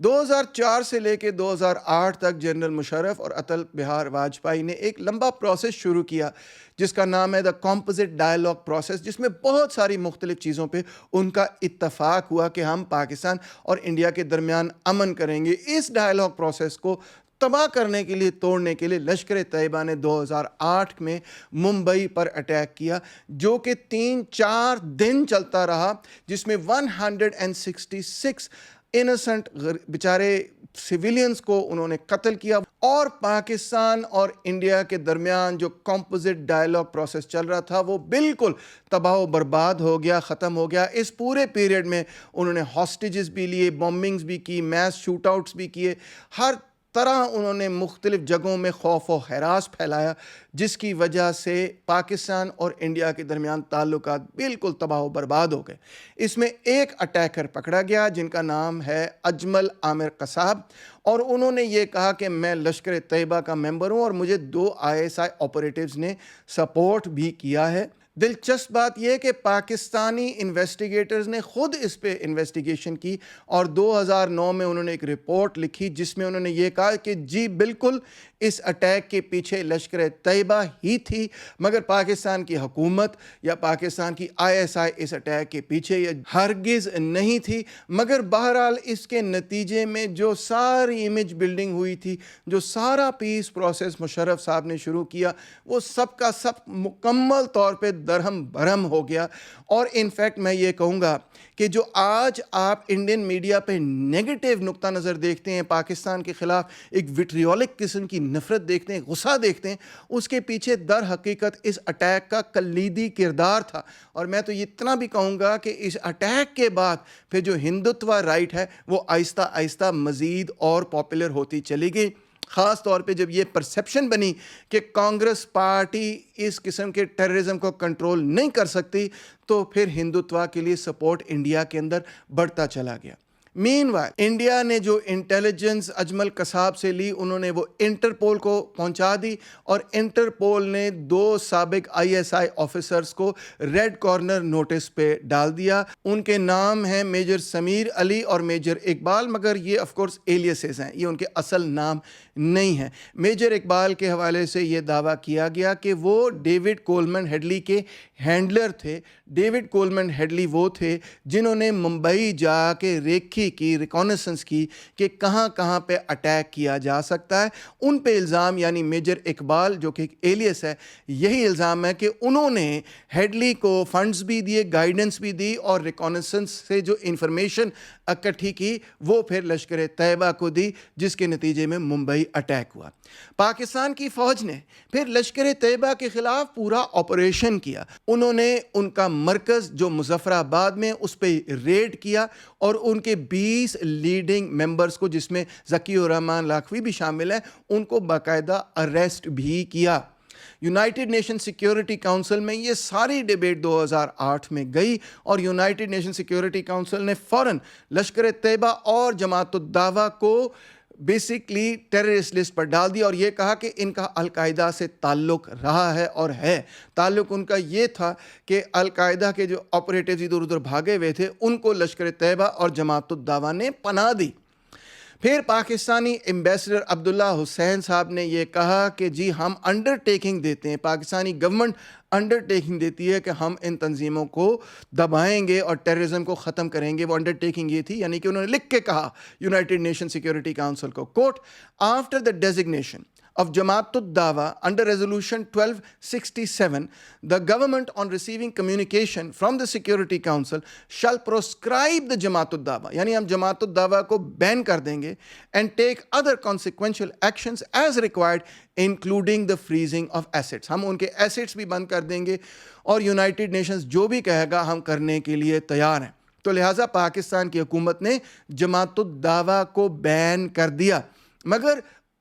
2004 سے لے کے 2008 تک جنرل مشرف اور اٹل بہار واجپئی نے ایک لمبا پروسیس شروع کیا جس کا نام ہے دا کمپوزٹ ڈائیلاگ پروسیس، جس میں بہت ساری مختلف چیزوں پہ ان کا اتفاق ہوا کہ ہم پاکستان اور انڈیا کے درمیان امن کریں گے۔ اس ڈائیلاگ پروسیس کو تباہ کرنے کے لیے، توڑنے کے لیے لشکر طیبہ نے 2008 میں ممبئی پر اٹیک کیا، جو کہ 3-4 دن چلتا رہا، جس میں 166 انسنٹ بیچارے سویلینز کو انہوں نے قتل کیا، اور پاکستان اور انڈیا کے درمیان جو کمپوزٹ ڈائیلاگ پروسیس چل رہا تھا وہ بالکل تباہ و برباد ہو گیا، ختم ہو گیا۔ اس پورے پیریڈ میں انہوں نے ہاسٹیجز بھی لیے، بومبنگز بھی کی، میس شوٹ آؤٹس بھی کیے، ہر طرح انہوں نے مختلف جگہوں میں خوف و ہراس پھیلایا، جس کی وجہ سے پاکستان اور انڈیا کے درمیان تعلقات بالکل تباہ و برباد ہو گئے۔ اس میں ایک اٹیکر پکڑا گیا جن کا نام ہے اجمل عامر قصاب، اور انہوں نے یہ کہا کہ میں لشکر طیبہ کا ممبر ہوں اور مجھے 2 ISI آپریٹیوز نے سپورٹ بھی کیا ہے۔ دلچسپ بات یہ کہ پاکستانی انویسٹیگیٹرز نے خود اس پہ انویسٹیگیشن کی، اور 2009 میں انہوں نے ایک رپورٹ لکھی جس میں انہوں نے یہ کہا کہ جی بالکل اس اٹیک کے پیچھے لشکر طیبہ ہی تھی، مگر پاکستان کی حکومت یا پاکستان کی ISI اس اٹیک کے پیچھے یہ ہرگز نہیں تھی۔ مگر بہرحال اس کے نتیجے میں جو ساری امیج بلڈنگ ہوئی تھی، جو سارا پیس پروسیس مشرف صاحب نے شروع کیا، وہ سب کا سب مکمل طور پہ درہم برہم ہو گیا۔ اور انفیکٹ میں یہ کہوں گا کہ جو آج آپ انڈین میڈیا پہ نیگیٹو نقطہ نظر دیکھتے ہیں، پاکستان کے خلاف ایک وٹریولک قسم کی نفرت دیکھتے ہیں، غصہ دیکھتے ہیں، اس کے پیچھے در حقیقت اس اٹیک کا کلیدی کردار تھا۔ اور میں تو اتنا بھی کہوں گا کہ اس اٹیک کے بعد پھر جو ہندوتوا رائٹ ہے وہ آہستہ آہستہ مزید اور پاپولر ہوتی چلی گئی، خاص طور پہ جب یہ پرسیپشن بنی کہ کانگریس پارٹی اس قسم کے ٹیررزم کو کنٹرول نہیں کر سکتی، تو پھر ہندوتوا کے لیے سپورٹ انڈیا کے اندر بڑھتا چلا گیا۔ مین وائل انڈیا نے جو انٹیلیجنس اجمل قصاب سے لی، انہوں نے وہ انٹرپول کو پہنچا دی، اور انٹرپول نے 2 سابق ISI آفیسرز کو ریڈ کارنر نوٹس پہ ڈال دیا۔ ان کے نام ہیں میجر سمیر علی اور میجر اقبال، مگر یہ آف کورس ایلیسز ہیں، یہ ان کے اصل نام نہیں ہیں۔ میجر اقبال کے حوالے سے یہ دعویٰ کیا گیا کہ وہ ڈیوڈ کولمن ہیڈلی کے ہینڈلر تھے۔ ڈیوڈ کولمن ہیڈلی وہ تھے جنہوں نے ممبئی جا کے ریکھی کی، ریکونیسنس کی کہ کہاں کہاں پہ اٹیک کیا جا سکتا ہے۔ ان پہ الزام، یعنی میجر اقبال جو کہ ایک ایلیس ہے، یہی الزام ہے کہ انہوں نے ہیڈلی کو فنڈز بھی دیے، گائیڈنس بھی دی، اور ریکونیسنس سے جو انفارمیشن اکٹھی کی وہ پھر لشکر طیبہ کو دی، جس کے نتیجے میں ممبئی اٹیک ہوا۔ پاکستان کی فوج نے پھر لشکر طیبہ کے خلاف پورا آپریشن کیا۔ انہوں نے ان کا مرکز جو مظفر آباد میں، اس پہ ریڈ کیا، اور ان کے 20 لیڈنگ ممبرز کو، جس میں ذکی الرحمن لاکھوی بھی شامل ہیں، ان کو باقاعدہ اریسٹ بھی کیا۔ یونائٹڈ نیشن سیکیورٹی کونسل میں یہ ساری ڈیبیٹ 2008 میں گئی، اور یونائٹڈ نیشن سیکیورٹی کونسل نے فوراً لشکر طیبہ اور جماعت الدعوہ کو بیسکلی ٹیررسٹ لسٹ پر ڈال دیا، اور یہ کہا کہ ان کا القاعدہ سے تعلق رہا ہے اور ہے۔ تعلق ان کا یہ تھا کہ القاعدہ کے جو آپریٹیوز ادھر ادھر بھاگے ہوئے تھے، ان کو لشکر طیبہ اور جماعت الدعوہ نے پناہ دی۔ پھر پاکستانی ایمبیسڈر عبداللہ حسین صاحب نے یہ کہا کہ جی ہم انڈر ٹیکنگ دیتے ہیں، پاکستانی گورنمنٹ انڈر ٹیکنگ دیتی ہے کہ ہم ان تنظیموں کو دبائیں گے اور ٹیررزم کو ختم کریں گے۔ وہ انڈر ٹیکنگ یہ تھی، یعنی کہ انہوں نے لکھ کے کہا یونائٹڈ نیشن سیکیورٹی کونسل کو، quote, after the designation of Jamaat ad-Dawa under Resolution 1267, the government on receiving communication from the Security Council shall proscribe the Jamaat ad-Dawa, یعنی ہم جماعت الدعوہ کو بین کر دیں گے، and take other consequential actions as required including the freezing of assets، ہم ان کے ایسٹس بھی بند کر دیں گے، اور یونائٹڈ نیشنز جو بھی کہے گا ہم کرنے کے لیے تیار ہیں۔ تو لہٰذا پاکستان کی حکومت نے جماعت الدعوہ کو بین کر دیا، مگر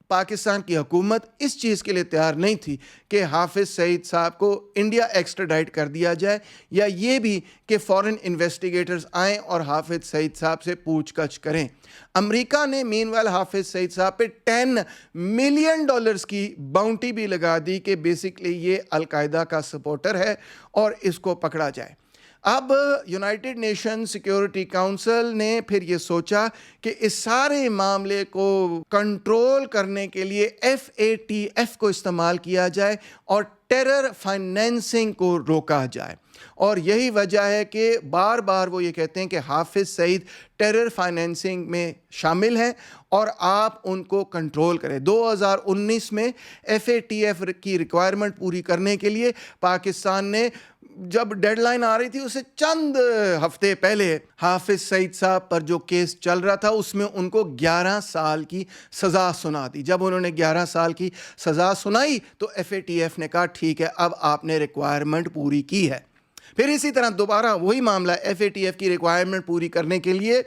پاکستان کی حکومت اس چیز کے لیے تیار نہیں تھی کہ حافظ سعید صاحب کو انڈیا ایکسٹراڈائٹ کر دیا جائے، یا یہ بھی کہ فورن انویسٹیگیٹرز آئیں اور حافظ سعید صاحب سے پوچھ گچھ کریں۔ امریکہ نے مین وائل حافظ سعید صاحب پہ $10 ملین کی باؤنٹی بھی لگا دی کہ بیسکلی یہ القاعدہ کا سپورٹر ہے اور اس کو پکڑا جائے۔ اب یونائٹڈ نیشن سیکیورٹی کونسل نے پھر یہ سوچا کہ اس سارے معاملے کو کنٹرول کرنے کے لیے FATF کو استعمال کیا جائے اور ٹیرر فائنینسنگ کو روکا جائے، اور یہی وجہ ہے کہ بار بار وہ یہ کہتے ہیں کہ حافظ سعید ٹیرر فائنینسنگ میں شامل ہیں اور آپ ان کو کنٹرول کریں۔ 2019 میں FATF کی ریکوائرمنٹ پوری کرنے کے لیے پاکستان نے، جب ڈیڈ لائن آ رہی تھی اسے چند ہفتے پہلے، حافظ سعید صاحب پر جو کیس چل رہا تھا اس میں ان کو 11 سال کی سزا سنا دی۔ جب انہوں نے 11 سال کی سزا سنائی تو FATF نے کہا ٹھیک ہے، اب آپ نے ریکوائرمنٹ پوری کی ہے۔ پھر اسی طرح دوبارہ وہی معاملہ، FATF کی ریکوائرمنٹ پوری کرنے کے لیے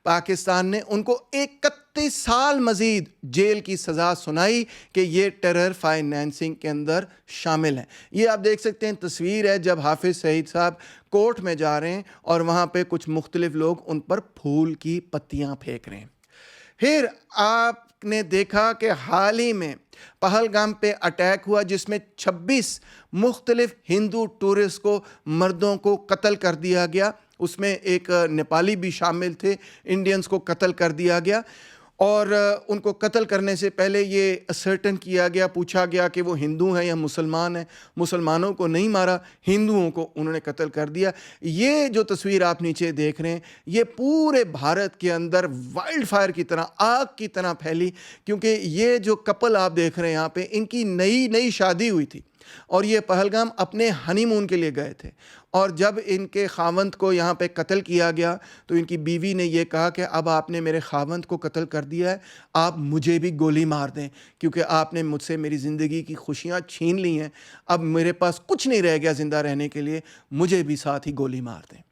پاکستان نے ان کو 31 سال مزید جیل کی سزا سنائی کہ یہ ٹیرر فائنینسنگ کے اندر شامل ہیں۔ یہ آپ دیکھ سکتے ہیں، تصویر ہے جب حافظ سعید صاحب کورٹ میں جا رہے ہیں اور وہاں پہ کچھ مختلف لوگ ان پر پھول کی پتیاں پھینک رہے ہیں۔ پھر آپ نے دیکھا کہ حال ہی میں پہلگام پہ اٹیک ہوا جس میں 26 مختلف ہندو ٹورسٹ کو، مردوں کو قتل کر دیا گیا، اس میں ایک نیپالی بھی شامل تھے، انڈینز کو قتل کر دیا گیا، اور ان کو قتل کرنے سے پہلے یہ اسرٹن کیا گیا، پوچھا گیا کہ وہ ہندو ہیں یا مسلمان ہیں۔ مسلمانوں کو نہیں مارا، ہندوؤں کو انہوں نے قتل کر دیا۔ یہ جو تصویر آپ نیچے دیکھ رہے ہیں یہ پورے بھارت کے اندر وائلڈ فائر کی طرح، آگ کی طرح پھیلی، کیونکہ یہ جو کپل آپ دیکھ رہے ہیں یہاں پہ، ان کی نئی شادی ہوئی تھی اور یہ پہلگام اپنے ہنی مون کے لیے گئے تھے، اور جب ان کے خاوند کو یہاں پہ قتل کیا گیا تو ان کی بیوی نے یہ کہا کہ اب آپ نے میرے خاوند کو قتل کر دیا ہے، آپ مجھے بھی گولی مار دیں، کیونکہ آپ نے مجھ سے میری زندگی کی خوشیاں چھین لی ہیں، اب میرے پاس کچھ نہیں رہ گیا زندہ رہنے کے لیے، مجھے بھی ساتھ ہی گولی مار دیں۔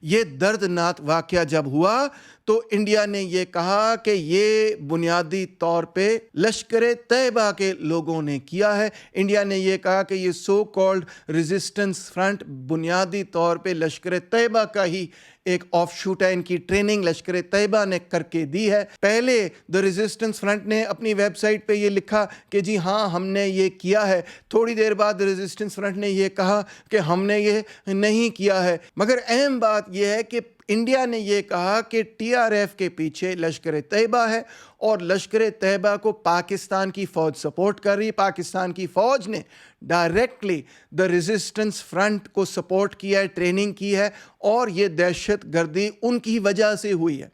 یہ دردناک واقعہ جب ہوا تو انڈیا نے یہ کہا کہ یہ بنیادی طور پہ لشکر طیبہ کے لوگوں نے کیا ہے. انڈیا نے یہ کہا کہ یہ سو کالڈ ریزسٹنس فرنٹ بنیادی طور پہ لشکر طیبہ کا ہی ایک آف شوٹ ہے. ان کی ٹریننگ لشکر طیبہ نے کر کے دی ہے. پہلے دی ریزسٹنس فرنٹ نے اپنی ویب سائٹ پہ یہ لکھا کہ جی ہاں ہم نے یہ کیا ہے. تھوڑی دیر بعد ریزسٹنس فرنٹ نے یہ کہا کہ ہم نے یہ نہیں کیا ہے. مگر اہم بات یہ ہے کہ انڈیا نے یہ کہا کہ ٹی آر ایف کے پیچھے لشکر طیبہ ہے اور لشکر طیبہ کو پاکستان کی فوج سپورٹ کر رہی. پاکستان کی فوج نے ڈائریکٹلی دی ریزسٹنس فرنٹ کو سپورٹ کیا ہے, ٹریننگ کی ہے, اور یہ دہشت گردی ان کی وجہ سے ہوئی ہے.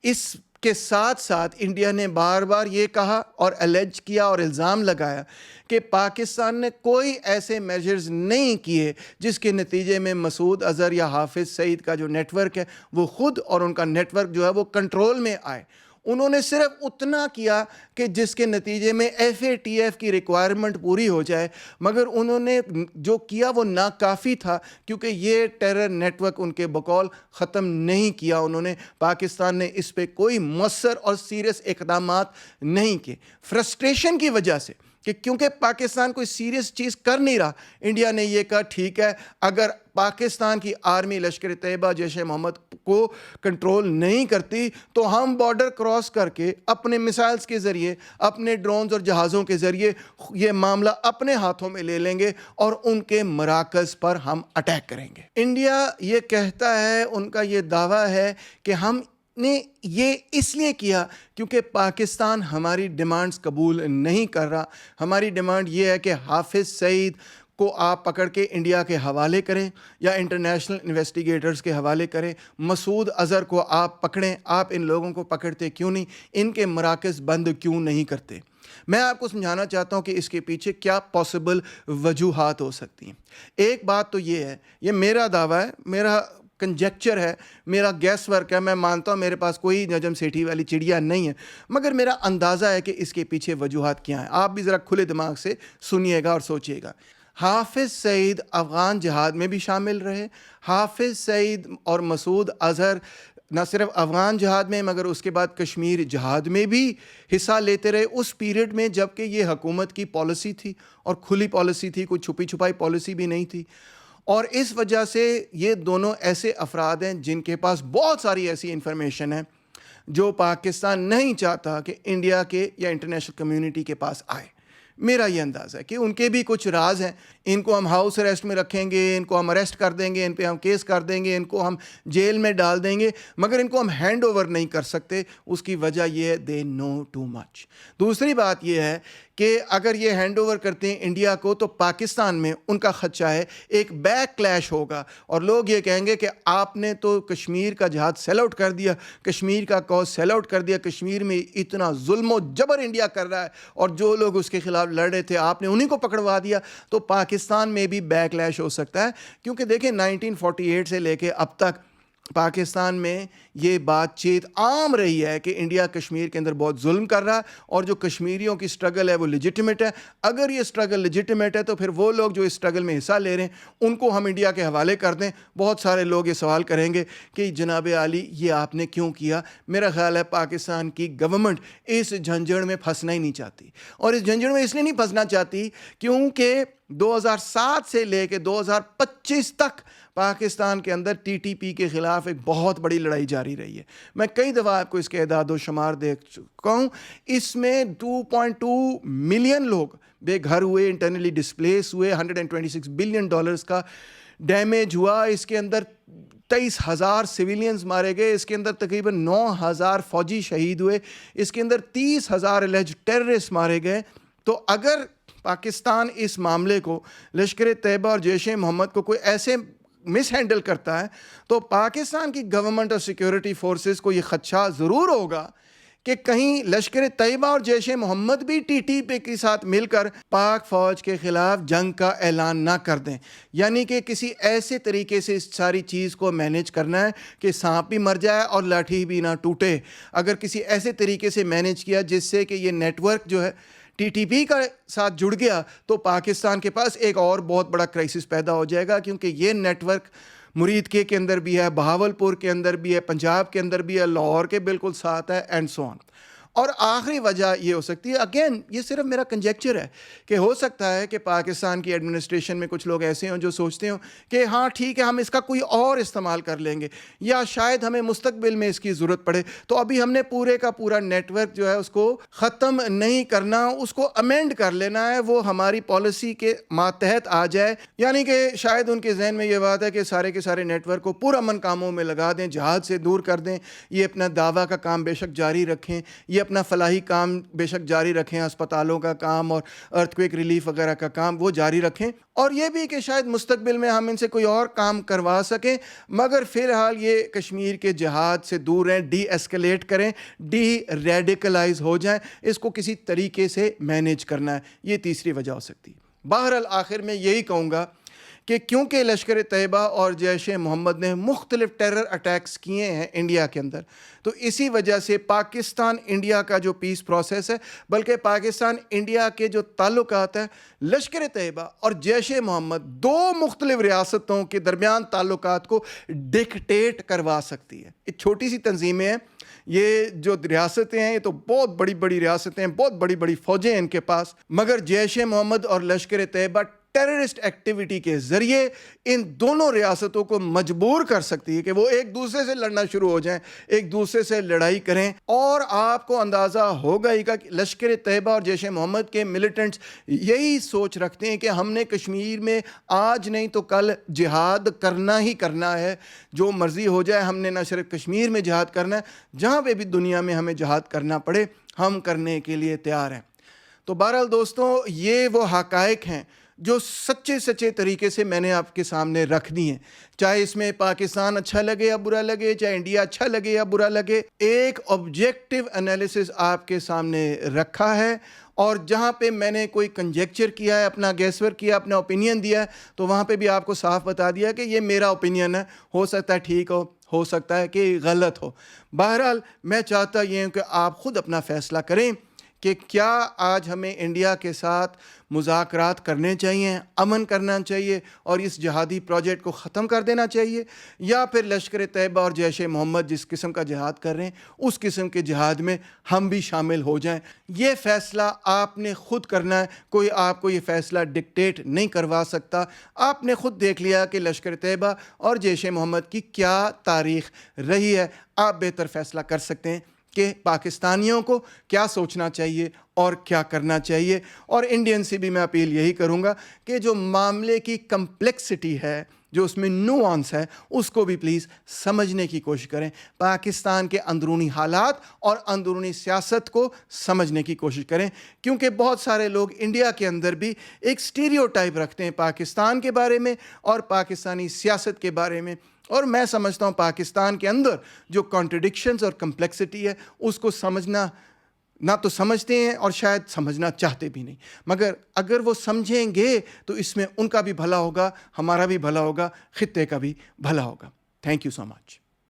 اس کے ساتھ ساتھ انڈیا نے بار بار یہ کہا اور الیج کیا اور الزام لگایا کہ پاکستان نے کوئی ایسے میجرز نہیں کیے جس کے نتیجے میں مسعود اظہر یا حافظ سعید کا جو نیٹ ورک ہے وہ خود اور ان کا نیٹ ورک جو ہے وہ کنٹرول میں آئے. انہوں نے صرف اتنا کیا کہ جس کے نتیجے میں ایف اے ٹی ایف کی ریکوائرمنٹ پوری ہو جائے, مگر انہوں نے جو کیا وہ ناکافی تھا کیونکہ یہ ٹیرر نیٹ ورک ان کے بقول ختم نہیں کیا. انہوں نے پاکستان نے اس پہ کوئی مؤثر اور سیریس اقدامات نہیں کیے. فرسٹریشن کی وجہ سے کہ کیونکہ پاکستان کوئی سیریس چیز کر نہیں رہا, انڈیا نے یہ کہا ٹھیک ہے اگر پاکستان کی آرمی لشکر طیبہ جیش محمد کو کنٹرول نہیں کرتی تو ہم بارڈر کراس کر کے اپنے میسائلز کے ذریعے, اپنے ڈرونز اور جہازوں کے ذریعے یہ معاملہ اپنے ہاتھوں میں لے لیں گے اور ان کے مراکز پر ہم اٹیک کریں گے. انڈیا یہ کہتا ہے, ان کا یہ دعویٰ ہے کہ ہم نے یہ اس لیے کیا کیونکہ پاکستان ہماری ڈیمانڈز قبول نہیں کر رہا. ہماری ڈیمانڈ یہ ہے کہ حافظ سعید کو آپ پکڑ کے انڈیا کے حوالے کریں یا انٹرنیشنل انویسٹیگیٹرز کے حوالے کریں. مسعود اظہر کو آپ پکڑیں. آپ ان لوگوں کو پکڑتے کیوں نہیں, ان کے مراکز بند کیوں نہیں کرتے؟ میں آپ کو سمجھانا چاہتا ہوں کہ اس کے پیچھے کیا پاسبل وجوہات ہو سکتی ہیں. ایک بات تو یہ ہے, یہ میرا دعویٰ ہے, میرا کنجیکچر ہے, میرا گیس ورک ہے. میں مانتا ہوں میرے پاس کوئی نجم سیٹھی والی چڑیا نہیں ہے, مگر میرا اندازہ ہے کہ اس کے پیچھے وجوہات کیا ہیں. آپ بھی ذرا کھلے دماغ سے سنیے گا اور سوچیے گا. حافظ سعید افغان جہاد میں بھی شامل رہے. حافظ سعید اور مسعود اظہر نہ صرف افغان جہاد میں مگر اس کے بعد کشمیر جہاد میں بھی حصہ لیتے رہے اس پیریڈ میں جب کہ یہ حکومت کی پالیسی تھی اور کھلی پالیسی تھی, کوئی چھپی چھپائی پالیسی بھی نہیں تھی. اور اس وجہ سے یہ دونوں ایسے افراد ہیں جن کے پاس بہت ساری ایسی انفارمیشن ہے جو پاکستان نہیں چاہتا کہ انڈیا کے یا انٹرنیشنل کمیونٹی کے پاس آئے. میرا یہ اندازہ ہے کہ ان کے بھی کچھ راز ہیں. ان کو ہم ہاؤس اریسٹ میں رکھیں گے, ان کو ہم اریسٹ کر دیں گے, ان پہ ہم کیس کر دیں گے, ان کو ہم جیل میں ڈال دیں گے, مگر ان کو ہم ہینڈ اوور نہیں کر سکتے. اس کی وجہ یہ ہے دے نو ٹو مچ. دوسری بات یہ ہے کہ اگر یہ ہینڈ اوور کرتے ہیں انڈیا کو تو پاکستان میں ان کا خدشہ ہے ایک بیک کلیش ہوگا اور لوگ یہ کہیں گے کہ آپ نے تو کشمیر کا جہاد سیل آؤٹ کر دیا, کشمیر کا کاز سیل آؤٹ کر دیا, کشمیر میں اتنا ظلم و جبر انڈیا کر رہا ہے اور جو لوگ اس کے خلاف لڑ رہے تھے آپ نے انہیں کو پکڑوا دیا. تو پاکستان میں بھی بیک لیش ہو سکتا ہے کیونکہ دیکھیں 1948 سے لے کے اب تک پاکستان میں یہ بات چیت عام رہی ہے کہ انڈیا کشمیر کے اندر بہت ظلم کر رہا ہے اور جو کشمیریوں کی سٹرگل ہے وہ لیجیٹیمیٹ ہے. اگر یہ سٹرگل لیجیٹیمیٹ ہے تو پھر وہ لوگ جو اس سٹرگل میں حصہ لے رہے ہیں ان کو ہم انڈیا کے حوالے کر دیں. بہت سارے لوگ یہ سوال کریں گے کہ جناب عالی یہ آپ نے کیوں کیا. میرا خیال ہے پاکستان کی گورنمنٹ اس جھنجھڑ میں پھنسنا ہی نہیں چاہتی, اور اس جھنجھڑ میں اس لیے نہیں پھنسنا چاہتی کیونکہ 2007 سے لے کے 2025 تک پاکستان کے اندر ٹی ٹی پی کے خلاف ایک بہت بڑی لڑائی جاری رہی ہے. میں کئی دفعہ آپ کو اس کے اعداد و شمار دیکھ چکا ہوں. اس میں 2.2 ملین لوگ بے گھر ہوئے, انٹرنلی ڈسپلیس ہوئے, $126 بلین کا ڈیمیج ہوا. اس کے اندر 23,000 سویلینز مارے گئے, اس کے اندر تقریباً 9,000 فوجی شہید ہوئے, اس کے اندر 30,000 اللیج ٹیررسٹ مارے گئے. تو اگر پاکستان اس معاملے کو لشکر طیبہ اور جیش محمد کو کوئی ایسے مس ہینڈل کرتا ہے تو پاکستان کی گورنمنٹ اور سیکیورٹی فورسز کو یہ خدشہ ضرور ہوگا کہ کہیں لشکر طیبہ اور جیش محمد بھی ٹی ٹی پی کے ساتھ مل کر پاک فوج کے خلاف جنگ کا اعلان نہ کر دیں. یعنی کہ کسی ایسے طریقے سے اس ساری چیز کو مینیج کرنا ہے کہ سانپ بھی مر جائے اور لاٹھی بھی نہ ٹوٹے. اگر کسی ایسے طریقے سے مینیج کیا جس سے کہ یہ نیٹ ورک جو ہے ٹی ٹی پی کا ساتھ جڑ گیا تو پاکستان کے پاس ایک اور بہت بڑا کرائسس پیدا ہو جائے گا, کیونکہ یہ نیٹ ورک مرید کے اندر بھی ہے, بہاولپور کے اندر بھی ہے, پنجاب کے اندر بھی ہے, لاہور کے بالکل ساتھ ہے, اینڈ سو آن. اور آخری وجہ یہ ہو سکتی ہے, اگین یہ صرف میرا کنجیکچر ہے, کہ ہو سکتا ہے کہ پاکستان کی ایڈمنسٹریشن میں کچھ لوگ ایسے ہوں جو سوچتے ہوں کہ ہاں ٹھیک ہے, ہم اس کا کوئی اور استعمال کر لیں گے, یا شاید ہمیں مستقبل میں اس کی ضرورت پڑے. تو ابھی ہم نے پورے کا پورا نیٹ ورک جو ہے اس کو ختم نہیں کرنا, اس کو امینڈ کر لینا ہے, وہ ہماری پالیسی کے ماتحت آ جائے. یعنی کہ شاید ان کے ذہن میں یہ بات ہے کہ سارے کے سارے نیٹ ورک کو پرامن کاموں میں لگا دیں, جہاد سے دور کر دیں, یہ اپنا دعویٰ کا کام بے شک جاری رکھیں, یہ اپنا فلاحی کام بے شک جاری رکھیں, ہسپتالوں کا کام اور ارتھ کویک ریلیف وغیرہ کا کام وہ جاری رکھیں, اور یہ بھی کہ شاید مستقبل میں ہم ان سے کوئی اور کام کروا سکیں, مگر فی الحال یہ کشمیر کے جہاد سے دور رہیں, ڈی ایسکلیٹ کریں, ڈی ریڈیکلائز ہو جائیں, اس کو کسی طریقے سے مینیج کرنا ہے. یہ تیسری وجہ ہو سکتی ہے. بہرحال آخر میں یہی کہوں گا کہ کیونکہ لشکر طیبہ اور جیش محمد نے مختلف ٹیرر اٹیکس کیے ہیں انڈیا کے اندر, تو اسی وجہ سے پاکستان انڈیا کا جو پیس پروسیس ہے, بلکہ پاکستان انڈیا کے جو تعلقات ہیں, لشکر طیبہ اور جیش محمد دو مختلف ریاستوں کے درمیان تعلقات کو ڈکٹیٹ کروا سکتی ہے. ایک چھوٹی سی تنظیمیں ہیں, یہ جو ریاستیں ہیں یہ تو بہت بڑی بڑی ریاستیں ہیں, بہت بڑی بڑی فوجیں ہیں ان کے پاس, مگر جیش محمد اور لشکر طیبہ ٹیررسٹ ایکٹیویٹی کے ذریعے ان دونوں ریاستوں کو مجبور کر سکتی ہے کہ وہ ایک دوسرے سے لڑنا شروع ہو جائیں, ایک دوسرے سے لڑائی کریں. اور آپ کو اندازہ ہوگا ہی کہ لشکر طیبہ اور جیش محمد کے ملیٹنٹس یہی سوچ رکھتے ہیں کہ ہم نے کشمیر میں آج نہیں تو کل جہاد کرنا ہی کرنا ہے, جو مرضی ہو جائے, ہم نے نہ صرف کشمیر میں جہاد کرنا ہے, جہاں پہ بھی دنیا میں ہمیں جہاد کرنا پڑے ہم کرنے کے لیے تیار ہیں. تو بہرحال دوستوں, یہ وہ حقائق ہیں جو سچے طریقے سے میں نے آپ کے سامنے رکھ دی ہیں, چاہے اس میں پاکستان اچھا لگے یا برا لگے, چاہے انڈیا اچھا لگے یا برا لگے, ایک آبجیکٹیو انالیسس آپ کے سامنے رکھا ہے. اور جہاں پہ میں نے کوئی کنجیکچر کیا ہے, اپنا گیس ورک کیا, اپنا اوپینین دیا ہے, تو وہاں پہ بھی آپ کو صاف بتا دیا کہ یہ میرا اوپینین ہے, ہو سکتا ہے ٹھیک ہو سکتا ہے کہ غلط ہو. بہرحال میں چاہتا یہ ہوں کہ آپ خود اپنا فیصلہ کریں کہ کیا آج ہمیں انڈیا کے ساتھ مذاکرات کرنے چاہیے, امن کرنا چاہیے اور اس جہادی پروجیکٹ کو ختم کر دینا چاہیے, یا پھر لشکر طیبہ اور جیش محمد جس قسم کا جہاد کر رہے ہیں اس قسم کے جہاد میں ہم بھی شامل ہو جائیں. یہ فیصلہ آپ نے خود کرنا ہے, کوئی آپ کو یہ فیصلہ ڈکٹیٹ نہیں کروا سکتا. آپ نے خود دیکھ لیا کہ لشکر طیبہ اور جیش محمد کی کیا تاریخ رہی ہے, آپ بہتر فیصلہ کر سکتے ہیں کہ پاکستانیوں کو کیا سوچنا چاہیے اور کیا کرنا چاہیے. اور انڈین سے بھی میں اپیل یہی کروں گا کہ جو معاملے کی کمپلیکسٹی ہے, جو اس میں نوانس ہے, اس کو بھی پلیز سمجھنے کی کوشش کریں. پاکستان کے اندرونی حالات اور اندرونی سیاست کو سمجھنے کی کوشش کریں, کیونکہ بہت سارے لوگ انڈیا کے اندر بھی ایک سٹیریوٹائپ رکھتے ہیں پاکستان کے بارے میں اور پاکستانی سیاست کے بارے میں. اور میں سمجھتا ہوں پاکستان کے اندر جو کانٹرڈکشنز اور کمپلیکسٹی ہے اس کو سمجھنا نہ تو سمجھتے ہیں اور شاید سمجھنا چاہتے بھی نہیں, مگر اگر وہ سمجھیں گے تو اس میں ان کا بھی بھلا ہوگا, ہمارا بھی بھلا ہوگا, خطے کا بھی بھلا ہوگا. Thank you so much.